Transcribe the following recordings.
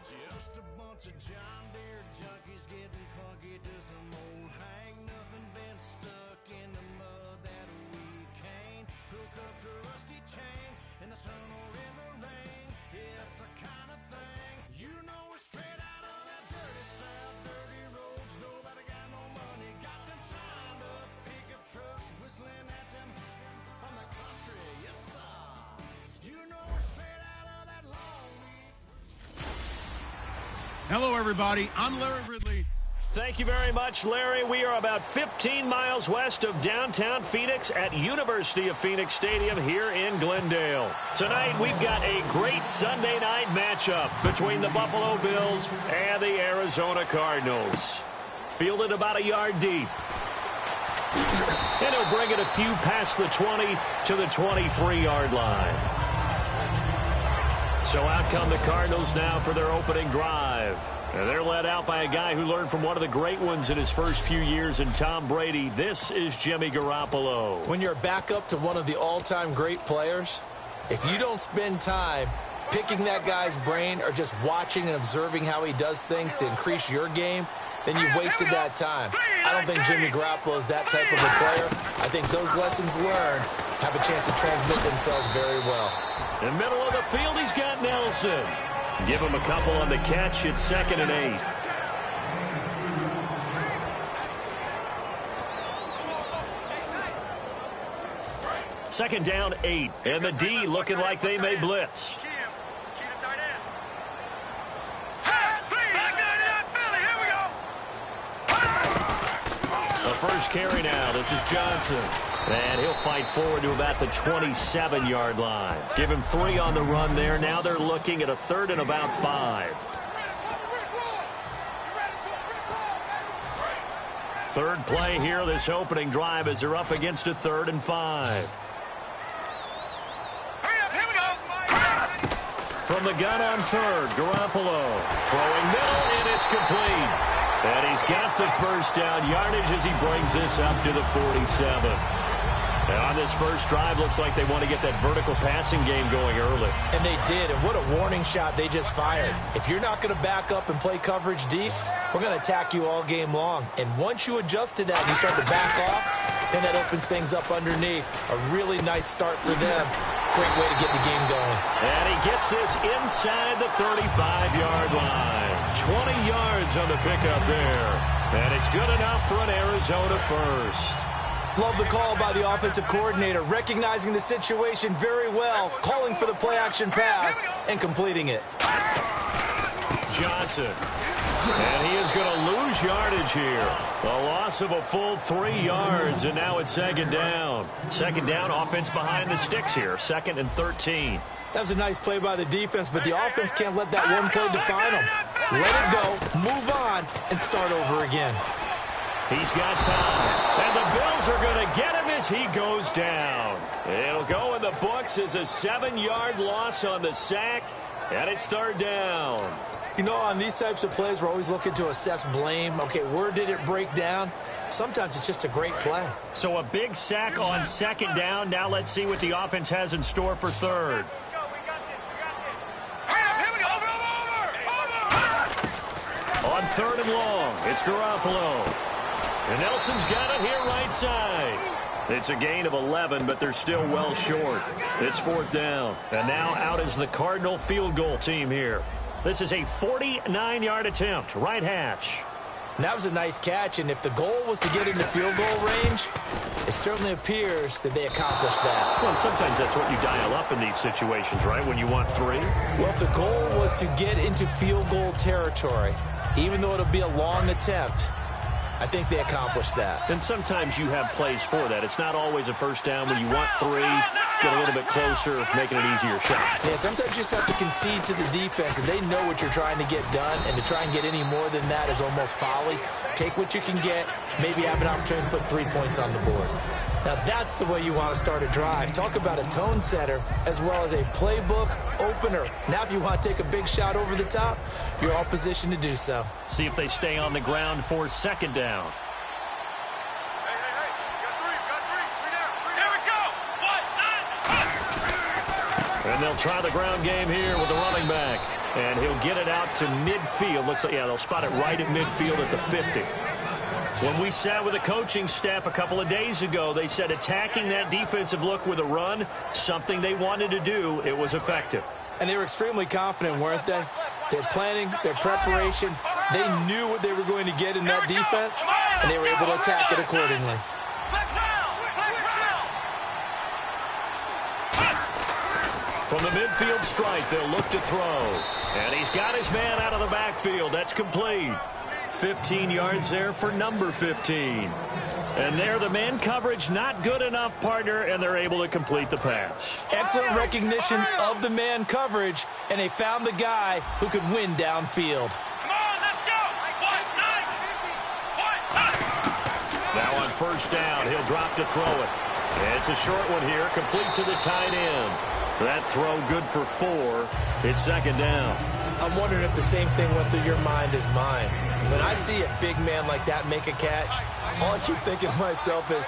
Just a bunch of John Deere junkies getting funky to some old hang. Nothing been stuck in the mud that we can't hook up to a rusty chain in the sun or in the rain. It's the kind of thing, you know, we're straight out of that dirty south, dirty roads. Nobody got no money, got them signed up pickup trucks whistling at them from the country. Yes sir, you know, we're straight out of that long week. Hello, everybody. I'm Larry Ridley. Thank you very much, Larry. We are about 15 miles west of downtown Phoenix at University of Phoenix Stadium here in Glendale. Tonight, we've got a great Sunday night matchup between the Buffalo Bills and the Arizona Cardinals. Fielded about a yard deep. And he'll bring it a few past the 20 to the 23-yard line. So out come the Cardinals now for their opening drive. And they're led out by a guy who learned from one of the great ones in his first few years in Tom Brady. This is Jimmy Garoppolo. When you're back up to one of the all-time great players, if you don't spend time picking that guy's brain or just watching and observing how he does things to increase your game, then you've wasted that time. I don't think Jimmy Garoppolo is that type of a player. I think those lessons learned have a chance to transmit themselves very well. In the middle of the field, he's got Nelson. Give him a couple on the catch. It's 2nd and 8. Second down, 8. And the D looking like they may blitz. The first carry now. This is Johnson. And he'll fight forward to about the 27-yard line. Give him 3 on the run there. Now they're looking at a 3rd and about 5. Third play here, this opening drive, as they're up against a 3rd and 5. From the gun on 3rd, Garoppolo throwing middle, and it's complete. And he's got the first down yardage as he brings this up to the 47. And on this first drive, looks like they want to get that vertical passing game going early. And they did, and what a warning shot they just fired. If you're not going to back up and play coverage deep, we're going to attack you all game long. And once you adjust to that and you start to back off, then that opens things up underneath. A really nice start for them. Great way to get the game going. And he gets this inside the 35-yard line. 20 yards on the pickup there. And it's good enough for an Arizona first. Love the call by the offensive coordinator, recognizing the situation very well, calling for the play-action pass, and completing it. Johnson. And he is going to lose yardage here. A loss of a full 3 yards, and now it's 2nd down. 2nd down, offense behind the sticks here. 2nd and 13. That was a nice play by the defense, but the offense can't let that one play define them. Let it go, move on, and start over again. He's got time, and the Bills are going to get him as he goes down. It'll go in the books as a 7-yard loss on the sack, and it's 3rd down. You know, on these types of plays, we're always looking to assess blame. Okay, where did it break down? Sometimes it's just a great play. So a big sack on 2nd down. Now let's see what the offense has in store for 3rd. On 3rd and long, it's Garoppolo. And Nelson's got it here right side. It's a gain of 11, but they're still well short. It's 4th down. And now out is the Cardinal field goal team here. This is a 49-yard attempt, right hash. And that was a nice catch, and if the goal was to get into field goal range, It certainly appears that they accomplished that. Well, sometimes that's what you dial up in these situations, right, when you want 3? Well, the goal was to get into field goal territory. Even though it'll be a long attempt, I think they accomplished that. And sometimes you have plays for that. It's not always a first down when you want 3, get a little bit closer, making an easier shot. Yeah, sometimes you just have to concede to the defense, and they know what you're trying to get done, and to try and get any more than that is almost folly. Take what you can get, maybe have an opportunity to put 3 points on the board. Now, that's the way you want to start a drive. Talk about a tone setter as well as a playbook opener. Now, if you want to take a big shot over the top, you're all positioned to do so. See if they stay on the ground for 2nd down. And they'll try the ground game here with the running back. And he'll get it out to midfield. Looks like, yeah, they'll spot it right at midfield at the 50. When we sat with the coaching staff a couple of days ago, they said attacking that defensive look with a run, something they wanted to do, it was effective. And they were extremely confident, weren't they? Their planning, their preparation, they knew what they were going to get in that defense, and they were able to attack it accordingly. From the midfield strike, they'll look to throw. And he's got his man out of the backfield. That's complete. 15 yards there for number 15. And there, the man coverage not good enough, partner, and they're able to complete the pass. Excellent recognition of the man coverage, and they found the guy who could win downfield. Now on 1st down, he'll drop to throw it. It's a short one here, complete to the tight end. That throw good for 4. It's 2nd down. I'm wondering if the same thing went through your mind as mine. When I see a big man like that make a catch, all I keep thinking to myself is,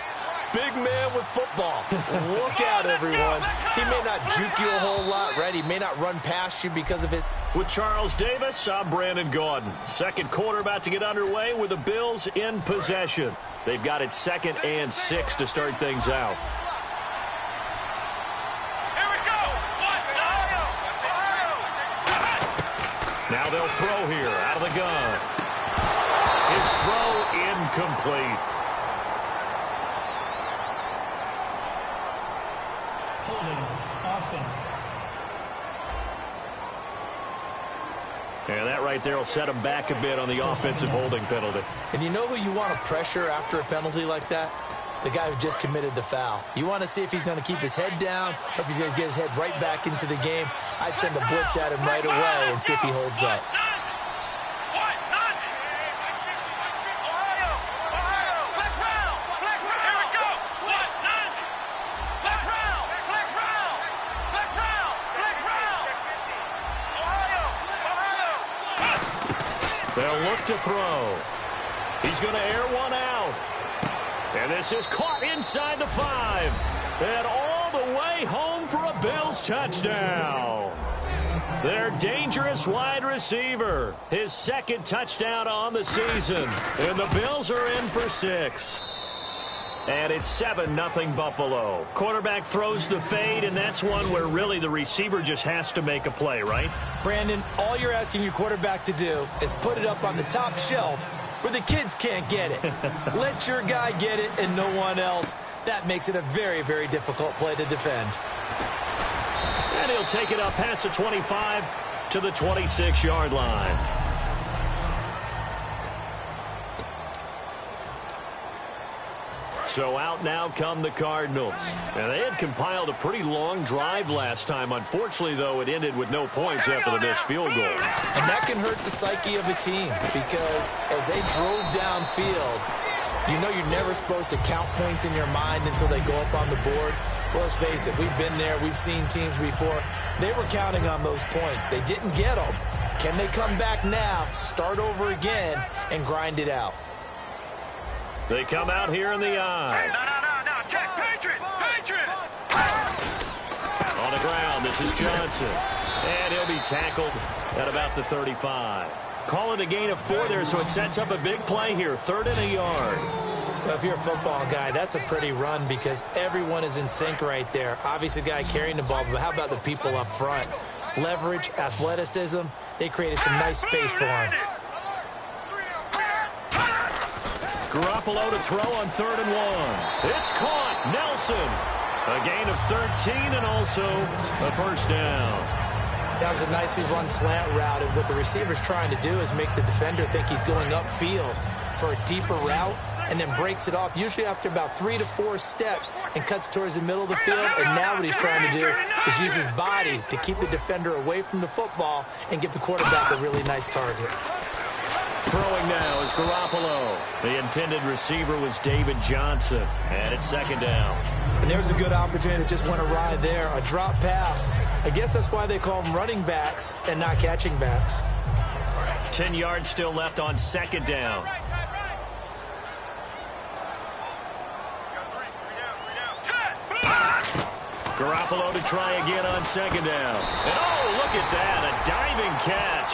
big man with football. Look out, everyone. He may not juke you a whole lot, right? He may not run past you because of his... With Charles Davis, I'm Brandon Gaudin. 2nd quarter about to get underway with the Bills in possession. They've got it 2nd and 6 to start things out. Now they'll throw here out of the gun. His throw incomplete. Holding offense. And that right there will set him back a bit on the offensive holding penalty. And you know who you want to pressure after a penalty like that? The guy who just committed the foul. You want to see if he's going to keep his head down or if he's going to get his head right back into the game. I'd send a blitz at him right away and see if he holds up. They'll look to throw. He's going to air one out. And this is caught inside the 5. And all the way home for a Bills touchdown. Their dangerous wide receiver. His 2nd touchdown on the season. And the Bills are in for 6. And it's 7-0 Buffalo. Quarterback throws the fade, and that's one where really the receiver just has to make a play, right? Brandon, all you're asking your quarterback to do is put it up on the top shelf where the kids can't get it. Let your guy get it and no one else. That makes it a very, very difficult play to defend. And he'll take it up past the 25 to the 26-yard line. So out now come the Cardinals. And they had compiled a pretty long drive last time. Unfortunately, though, it ended with no points after the missed field goal. And that can hurt the psyche of a team because as they drove downfield, you know you're never supposed to count points in your mind until they go up on the board. Well, let's face it, we've been there. We've seen teams before. They were counting on those points. They didn't get them. Can they come back now, start over again, and grind it out? They come out here in the eye. No, check. Patriot! On the ground, this is Johnson. And he'll be tackled at about the 35. Call it a gain of 4 there, so it sets up a big play here. 3rd and a yard. Well, if you're a football guy, that's a pretty run because everyone is in sync right there. Obviously, the guy carrying the ball, but how about the people up front? Leverage, athleticism, they created some nice space for him. Garoppolo to throw on 3rd and 1. It's caught. Nelson. A gain of 13 and also a first down. That was a nicely run slant route, and what the receiver's trying to do is make the defender think he's going upfield for a deeper route, and then breaks it off, usually after about 3 to 4 steps, and cuts towards the middle of the field. And now what he's trying to do is use his body to keep the defender away from the football and give the quarterback a really nice target. Throwing now is Garoppolo. The intended receiver was David Johnson, and it's 2nd down. And there was a good opportunity that just went awry there, a drop pass. I guess that's why they call them running backs and not catching backs. 10 yards still left on 2nd down. Garoppolo to try again on 2nd down. And oh, look at that, a diving catch.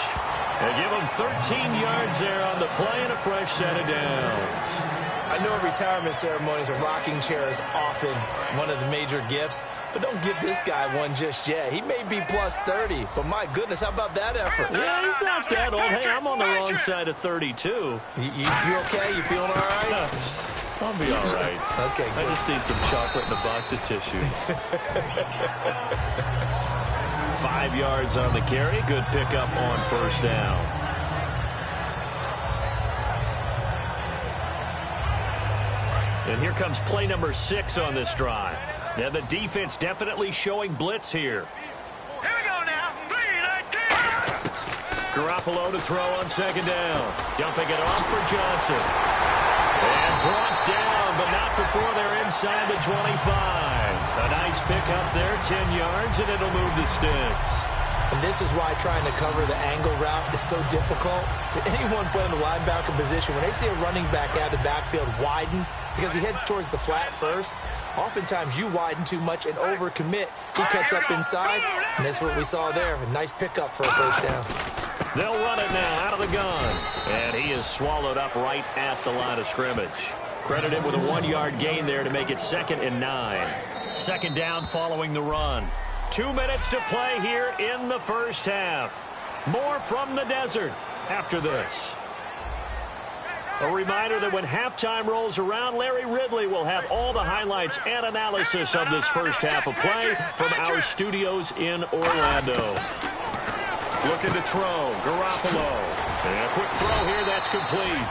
They give him 13 yards there on the play and a fresh set of downs. I know at retirement ceremonies, a rocking chair is often one of the major gifts, but don't give this guy one just yet. He may be plus 30, but my goodness, how about that effort? Yeah, he's not that old. Hey, I'm on the wrong side of 32. You okay? You feeling all right? I'll be all right. Okay, good. I just need some chocolate and a box of tissues. 5 yards on the carry. Good pickup on 1st down. And here comes play number 6 on this drive. Now the defense definitely showing blitz here. Here we go now. 3-19. Garoppolo to throw on 2nd down. Dumping it off for Johnson. And brought down, but not before they're inside the 25. A nice pickup there, 10 yards, and it'll move the sticks. And this is why trying to cover the angle route is so difficult. Anyone playing the linebacker position, when they see a running back out of the backfield widen, because he heads towards the flat first, oftentimes you widen too much and overcommit. He cuts up inside, and that's what we saw there. A nice pickup for a first down. They'll run it now out of the gun. And he is swallowed up right at the line of scrimmage. Credited with a 1-yard gain there to make it 2nd and 9. 2nd down following the run. 2 minutes to play here in the first half. More from the desert after this. A reminder that when halftime rolls around, Larry Ridley will have all the highlights and analysis of this first half of play from our studios in Orlando. Looking to throw, Garoppolo. And a quick throw here, that's complete.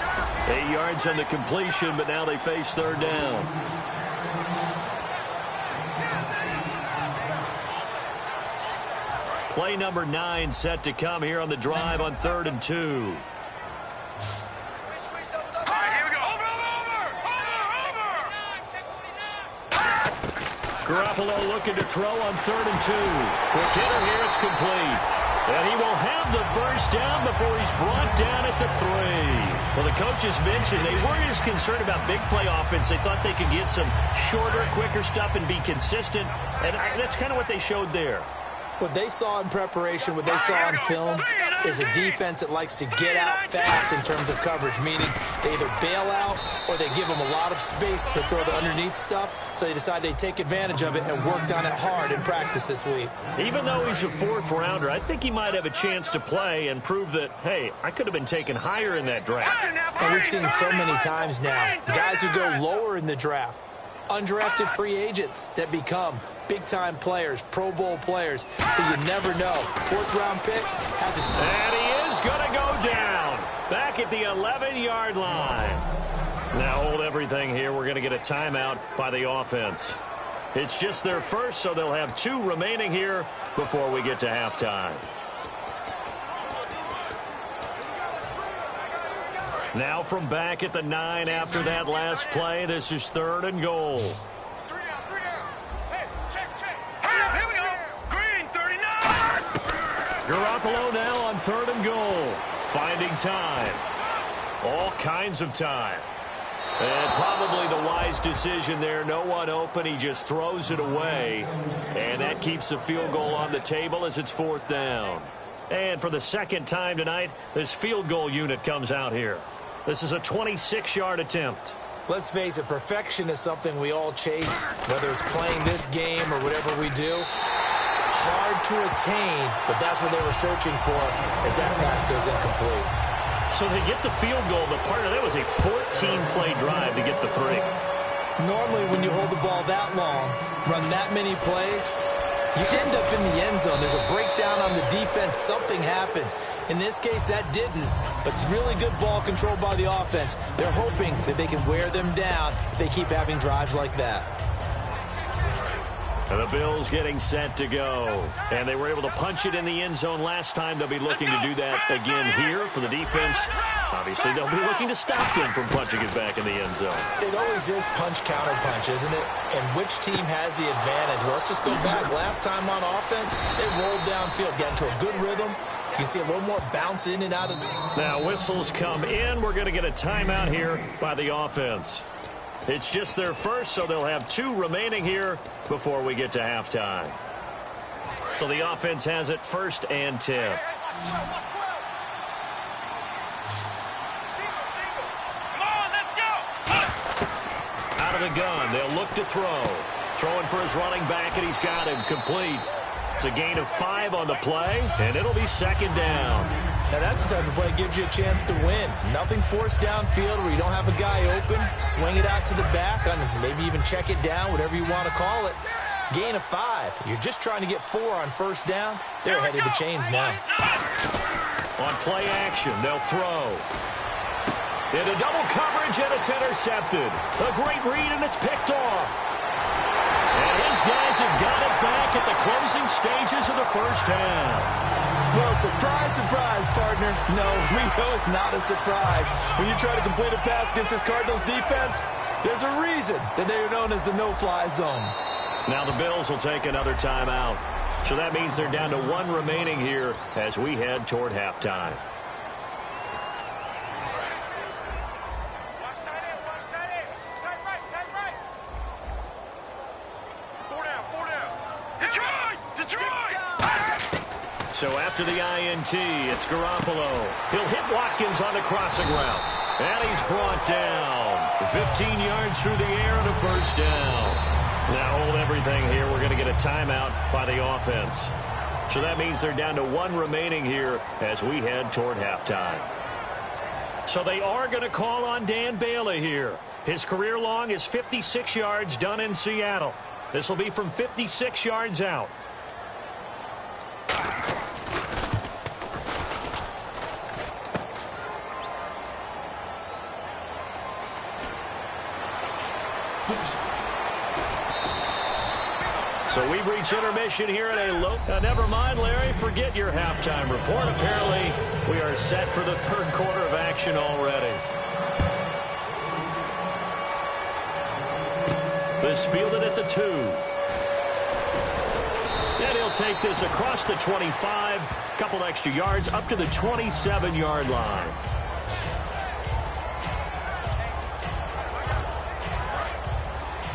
8 yards on the completion, but now they face 3rd down. Play number 9 set to come here on the drive on 3rd and 2. Garoppolo looking to throw on 3rd and 2. Quick hitter here, it's complete. And he will have the first down before he's brought down at the 3. Well, the coaches mentioned they weren't as concerned about big play offense. They thought they could get some shorter, quicker stuff and be consistent. And that's kind of what they showed there. What they saw in preparation, what they saw on film, is a defense that likes to get out fast in terms of coverage, meaning they either bail out or they give them a lot of space to throw the underneath stuff, so they decide they take advantage of it and worked on it hard in practice this week. Even though he's a 4th rounder, I think he might have a chance to play and prove that, hey, I could have been taken higher in that draft. And we've seen so many times now, guys who go lower in the draft, undrafted free agents that become big-time players, Pro Bowl players, so you never know. 4th-round pick has a... And he is going to go down back at the 11-yard line. Now hold everything here. We're going to get a timeout by the offense. It's just their first, so they'll have 2 remaining here before we get to halftime. Now from back at the 9 after that last play, this is 3rd and goal. Garoppolo now on 3rd and goal. Finding time. All kinds of time. And probably the wise decision there. No one open. He just throws it away. And that keeps the field goal on the table as it's 4th down. And for the 2nd time tonight, this field goal unit comes out here. This is a 26-yard attempt. Let's face it, perfection is something we all chase, whether it's playing this game or whatever we do. Hard to attain, but that's what they were searching for as that pass goes incomplete. So they get the field goal, but partner, that was a 14-play drive to get the 3. Normally, when you hold the ball that long, run that many plays, you end up in the end zone. There's a breakdown on the defense. Something happens. In this case, that didn't. But really good ball control by the offense. They're hoping that they can wear them down if they keep having drives like that. And the Bills getting set to go. And they were able to punch it in the end zone last time. They'll be looking to do that again here for the defense. Obviously, they'll be looking to stop them from punching it back in the end zone. It always is punch-counter-punch, isn't it? And which team has the advantage? Well, let's just go back. Last time on offense, they rolled downfield, got into a good rhythm. You can see a little more bounce in and out of. Now, whistles come in. We're going to get a timeout here by the offense. It's just their first, so they'll have 2 remaining here before we get to halftime. So the offense has it 1st and 10. Out of the gun, they'll look to throw. Throwing for his running back, and he's got him complete. It's a gain of 5 on the play, and it'll be 2nd down. Now, that's the type of play that gives you a chance to win. Nothing forced downfield where you don't have a guy open. Swing it out to the back, maybe even check it down, whatever you want to call it. Gain of 5. You're just trying to get 4 on 1st down. They're ahead of the chains now. On play action, they'll throw. Into double coverage, and it's intercepted. A great read, and it's picked off. And his guys have got it back at the closing stages of the 1st half. Well, surprise, surprise, partner. No, we know it's not a surprise. When you try to complete a pass against this Cardinals defense, there's a reason that they are known as the no-fly zone. Now the Bills will take another timeout. So that means they're down to 1 remaining here as we head toward halftime. So after the INT, it's Garoppolo. He'll hit Watkins on the crossing route. And he's brought down. 15 yards through the air and a 1st down. Now hold everything here. We're going to get a timeout by the offense. So that means they're down to 1 remaining here as we head toward halftime. So they are going to call on Dan Bailey here. His career long is 56 yards done in Seattle. This will be from 56 yards out. So we've reached intermission here at a low. Never mind, Larry. Forget your halftime report. Apparently, we are set for the 3rd quarter of action already. This fielded at the 2. And he'll take this across the 25. Couple extra yards up to the 27-yard line.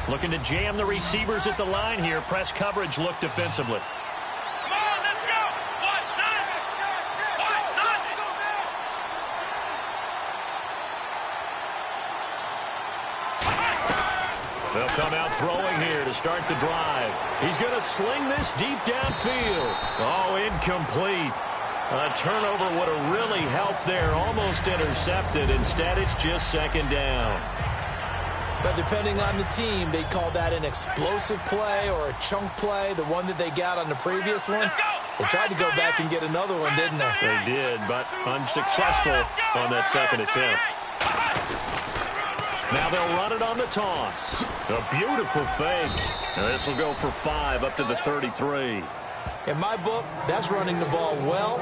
Looking to jam the receivers at the line here. Press coverage look defensively. Come on, let's go! What? They'll come out throwing here to start the drive. He's going to sling this deep downfield. Oh, incomplete. A turnover would have really helped there. Almost intercepted. Instead, it's just 2nd down. But depending on the team, they call that an explosive play or a chunk play, the one that they got on the previous one. They tried to go back and get another one, didn't they? They did, but unsuccessful on that 2nd attempt. Now they'll run it on the toss. A beautiful fake. Now this will go for 5 up to the 33. In my book, that's running the ball well,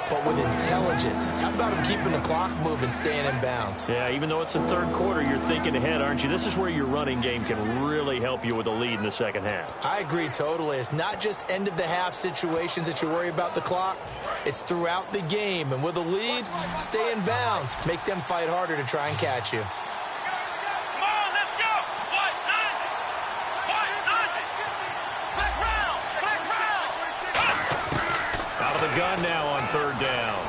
but with intelligence. How about him keeping the clock moving, staying in bounds? Yeah, even though it's the 3rd quarter, you're thinking ahead, aren't you? This is where your running game can really help you with a lead in the 2nd half. I agree totally. It's not just end-of-the-half situations that you worry about the clock. It's throughout the game. And with a lead, stay in bounds. Make them fight harder to try and catch you. Gun now on 3rd down.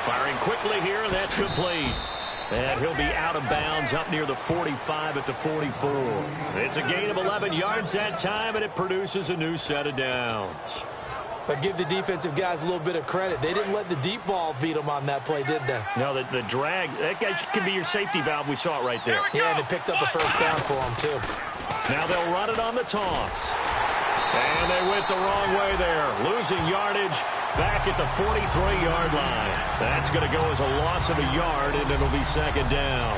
Firing quickly here, and that's complete. And he'll be out of bounds up near the 45 at the 44. It's a gain of 11 yards that time, and it produces a new set of downs. But give the defensive guys a little bit of credit. They didn't let the deep ball beat them on that play, did they? No, the drag, that guy could be your safety valve. We saw it right there. Yeah, and it picked up a first down for them, too. Now they'll run it on the toss. And they went the wrong way there. Losing yardage back at the 43-yard line. That's going to go as a loss of a yard, and it'll be second down.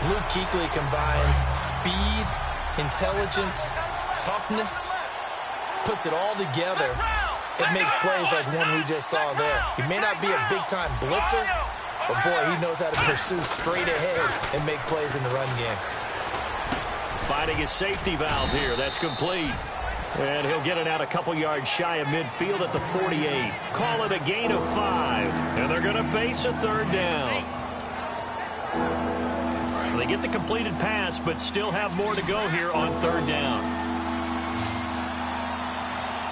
Luke Kuechly combines speed, intelligence, toughness, puts it all together. It makes plays like one we just saw there. He may not be a big-time blitzer, but, boy, he knows how to pursue straight ahead and make plays in the run game. Finding his safety valve here. That's complete. And he'll get it out a couple yards shy of midfield at the 48. Call it a gain of 5. And they're going to face a third down. They get the completed pass, but still have more to go here on third down.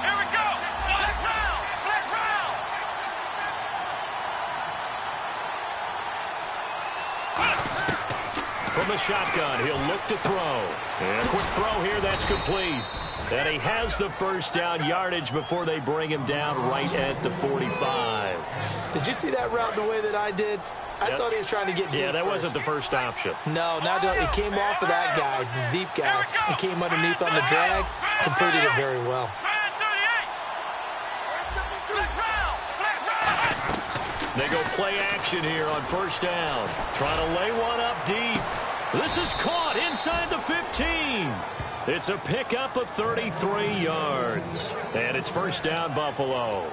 Here we go. Flash round. Flash round. From the shotgun, he'll look to throw. And a quick throw here, that's complete. And he has the first down yardage before they bring him down right at the 45. Did you see that route the way that I did? I thought he was trying to get deep. Yeah, that first. wasn't the first option. No, it came off of that guy, the deep guy, and came underneath on the drag, completed it very well. They go play action here on first down. Trying to lay one up deep. This is caught inside the 15. It's a pickup of 33 yards. And it's first down, Buffalo.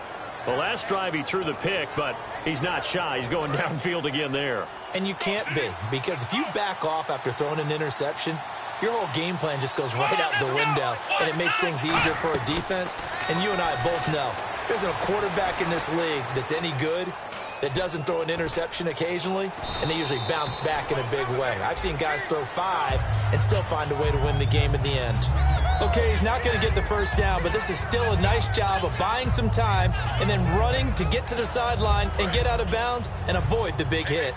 The last drive he threw the pick, but he's not shy. He's going downfield again there. And you can't be, because if you back off after throwing an interception, your whole game plan just goes right out the window, and it makes things easier for a defense. And you and I both know there's a quarterback in this league that's any good that doesn't throw an interception occasionally, and they usually bounce back in a big way. I've seen guys throw 5 and still find a way to win the game in the end. Okay, he's not going to get the first down, but this is still a nice job of buying some time and then running to get to the sideline and get out of bounds and avoid the big hit.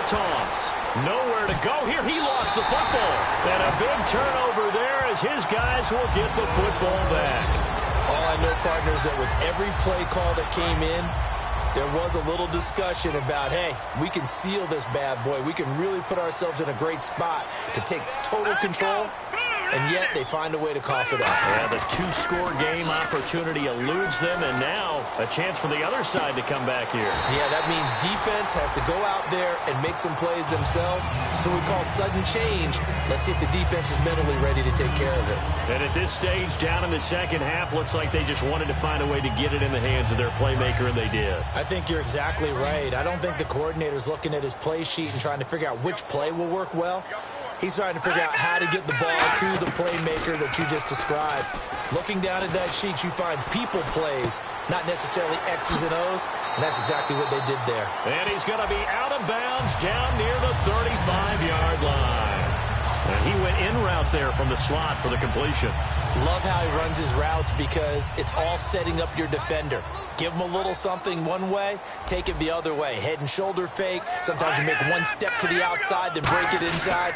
Toss. Nowhere to go here. He lost the football. And a big turnover there as his guys will get the football back. All I know, partners, that with every play call that came in, there was a little discussion about, hey, we can seal this bad boy. We can really put ourselves in a great spot to take total control. And yet they find a way to cough it up. Yeah, the 2-score game opportunity eludes them, and now a chance for the other side to come back here. Yeah, that means defense has to go out there and make some plays themselves. So we call sudden change. Let's see if the defense is mentally ready to take care of it. And at this stage, down in the second half, looks like they just wanted to find a way to get it in the hands of their playmaker, and they did. I think you're exactly right. I don't think the coordinator's looking at his play sheet and trying to figure out which play will work well. He's trying to figure out how to get the ball to the playmaker that you just described. Looking down at that sheet, you find people plays, not necessarily X's and O's, and that's exactly what they did there. And he's going to be out of bounds down near the 35-yard line. And he went in route there from the slot for the completion. Love how he runs his routes because it's all setting up your defender. Give him a little something one way, take it the other way. Head and shoulder fake. Sometimes you make one step to the outside, then break it inside.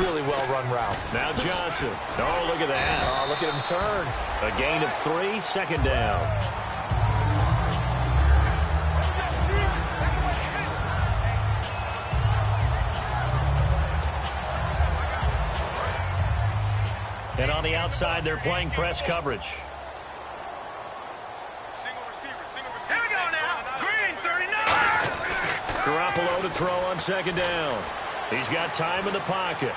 Really well-run route. Now Johnson. Oh, look at that. Oh, look at him turn. A gain of 3, second down. And on the outside, they're playing press coverage. Single receiver. Here we go now. Green, 39. Garoppolo to throw on second down. He's got time in the pocket.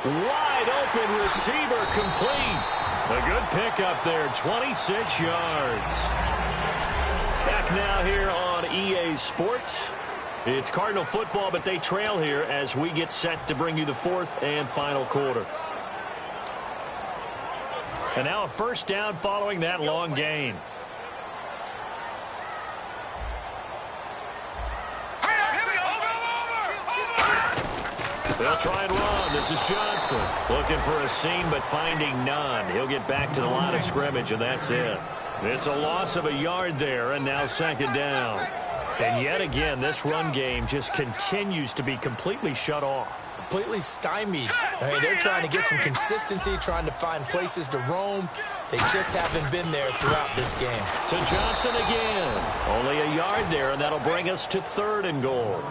Wide open receiver complete. A good pickup there, 26 yards. Back now here on EA Sports. It's Cardinal football, but they trail here as we get set to bring you the fourth and final quarter. And now a first down following that long gain. They'll try and run. This is Johnson looking for a seam, but finding none. He'll get back to the line of scrimmage, and that's it. It's a loss of a yard there, and now second down. And yet again, this run game just continues to be completely shut off. Completely stymied. I mean, they're trying to get some consistency, trying to find places to roam. They just haven't been there throughout this game. To Johnson again. Only a yard there, and that'll bring us to 3rd and goal.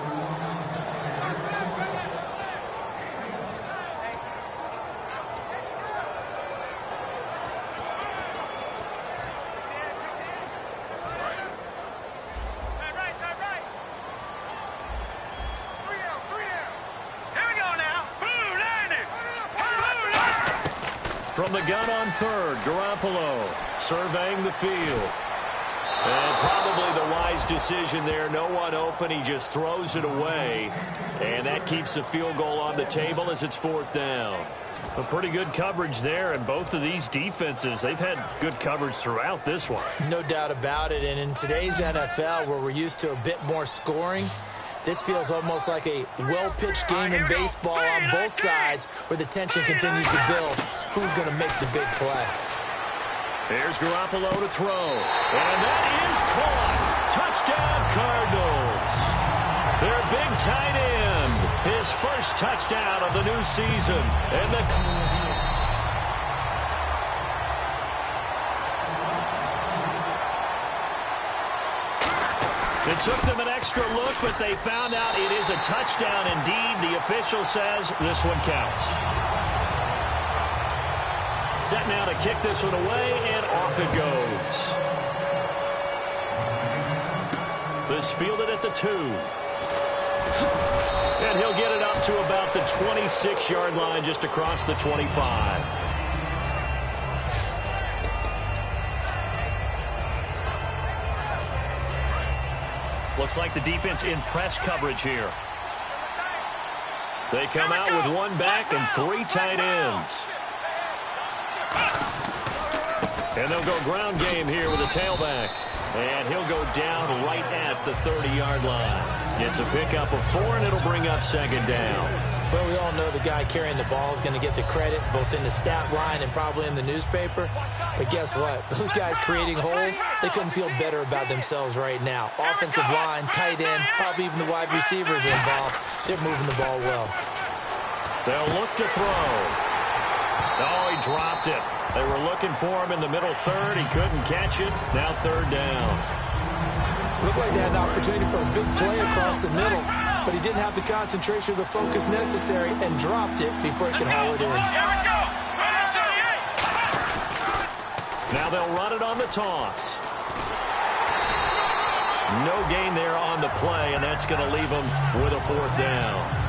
From the gun on 3rd, Garoppolo surveying the field. And probably the wise decision there. No one open. He just throws it away. And that keeps the field goal on the table as it's 4th down. A pretty good coverage there, and both of these defenses, they've had good coverage throughout this one. No doubt about it. And in today's NFL, where we're used to a bit more scoring, this feels almost like a well-pitched game in baseball on both sides where the tension continues to build. Who's going to make the big play? There's Garoppolo to throw. And that is caught. Touchdown, Cardinals. Their big tight end. His first touchdown of the new season. And it took them an extra look, but they found out it is a touchdown indeed. The official says this one counts. Set now to kick this one away, and off it goes. This fielded at the 2. And he'll get it up to about the 26-yard line, just across the 25. Looks like the defense in press coverage here. They come out with one back and 3 tight ends. And they'll go ground game here with a tailback. And he'll go down right at the 30-yard line. Gets a pickup of 4, and it'll bring up second down. Well, we all know the guy carrying the ball is going to get the credit, both in the stat line and probably in the newspaper. But guess what? Those guys creating holes, they couldn't feel better about themselves right now. Offensive line, tight end, probably even the wide receivers are involved. They're moving the ball well. They'll look to throw. Oh, he dropped it. They were looking for him in the middle 3rd. He couldn't catch it. Now 3rd down. Looked like they had an opportunity for a big play across the middle, but he didn't have the concentration or the focus necessary and dropped it before he could haul it in. Now they'll run it on the toss. No gain there on the play, and that's going to leave them with a 4th down.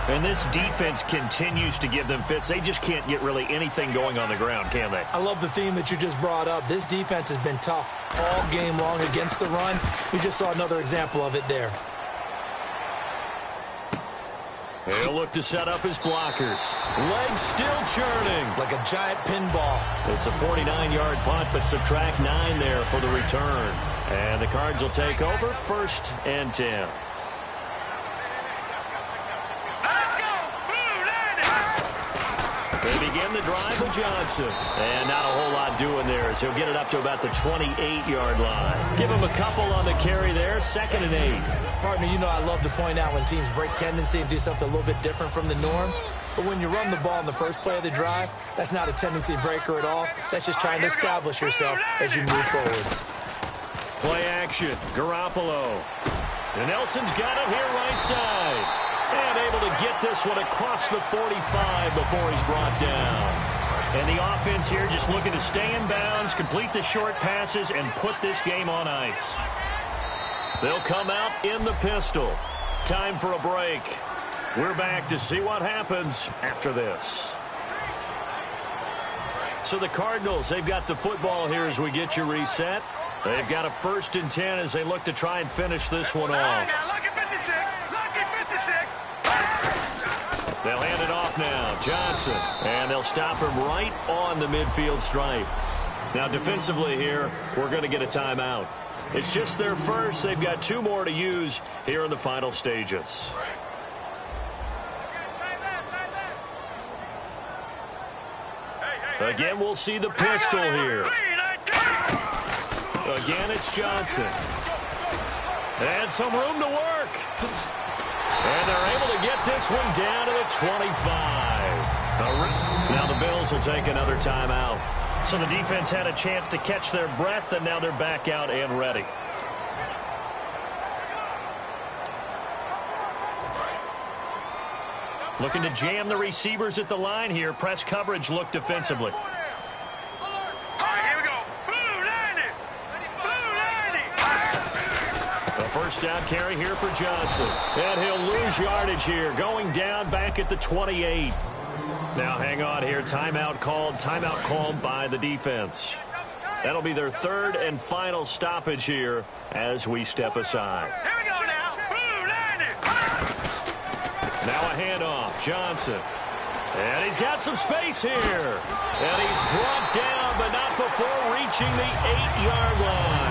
And this defense continues to give them fits. They just can't get really anything going on the ground, can they? I love the theme that you just brought up. This defense has been tough all game long against the run. We just saw another example of it there. He'll look to set up his blockers. Legs still churning. Like a giant pinball. It's a 49-yard punt, but subtract 9 there for the return. And the Cards will take over 1st and 10. They begin the drive with Johnson. And not a whole lot doing there as he'll get it up to about the 28-yard line. Give him a couple on the carry there, 2nd and 8. Partner, you know I love to point out when teams break tendency and do something a little bit different from the norm. But when you run the ball in the first play of the drive, that's not a tendency breaker at all. That's just trying to establish yourself as you move forward. Play action, Garoppolo. And Nelson's got it here right side. And able to get this one across the 45 before he's brought down. And the offense here just looking to stay in bounds, complete the short passes, and put this game on ice. They'll come out in the pistol. Time for a break. We're back to see what happens after this. So the Cardinals, they've got the football here as we get you reset. They've got a 1st and 10 as they look to try and finish this one off. They'll hand it off now. Johnson. And they'll stop him right on the midfield stripe. Now defensively here, we're going to get a timeout. It's just their first. They've got 2 more to use here in the final stages. Again, we'll see the pistol here. Again, it's Johnson. And some room to work. And they're able to get this one down to the 25. Now the Bills will take another timeout. So the defense had a chance to catch their breath, and now they're back out and ready. Looking to jam the receivers at the line here. Press coverage look defensively. First down carry here for Johnson. And he'll lose yardage here. Going down back at the 28. Now hang on here. Timeout called by the defense. That'll be their third and final stoppage here as we step aside. Here we go now. Now a handoff. Johnson. And he's got some space here. And he's brought down, but not before reaching the 8-yard line.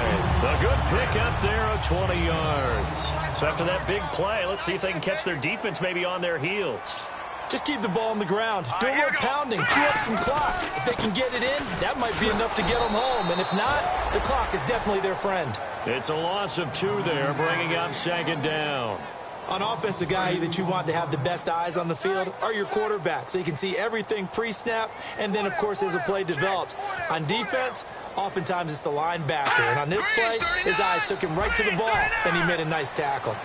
A good pickup there of 20 yards. So after that big play, let's see if they can catch their defense maybe on their heels. Just keep the ball on the ground. Do a little pounding. Chew up some clock. If they can get it in, that might be enough to get them home. And if not, the clock is definitely their friend. It's a loss of 2 there, bringing up second down. On offense, the guy that you want to have the best eyes on the field are your quarterbacks, so you can see everything pre-snap, and then, of course, as the play develops. On defense, oftentimes it's the linebacker. And on this play, his eyes took him right to the ball, and he made a nice tackle.